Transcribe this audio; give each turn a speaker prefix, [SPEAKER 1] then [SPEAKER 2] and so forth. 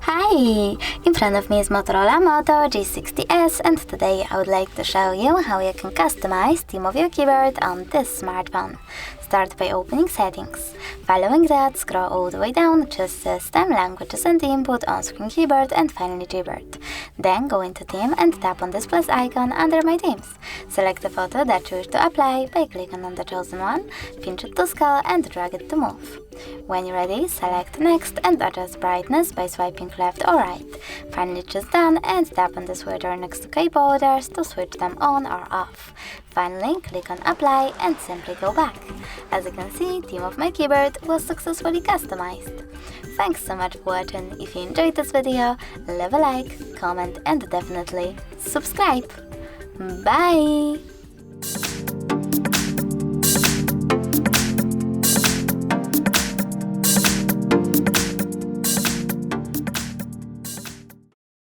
[SPEAKER 1] Hi! In front of me is Motorola Moto G60s, and today I would like to show you how you can customize theme of your keyboard on this smartphone. Start by opening Settings. Following that, scroll all the way down, choose System, Languages and Input, On-Screen Keyboard, and finally Keyboard. Then go into Theme and tap on this plus icon under My Themes. Select the photo that you wish to apply by clicking on the chosen one, pinch it to scale and drag it to move. When you're ready, select Next and adjust brightness by swiping left or right. Finally choose Done and tap on the switcher next to keyboarders to switch them on or off. Finally, click on Apply and simply go back. As you can see, theme of my keyboard was successfully customized. Thanks so much for watching. If you enjoyed this video, leave a like, comment and definitely subscribe. Bye!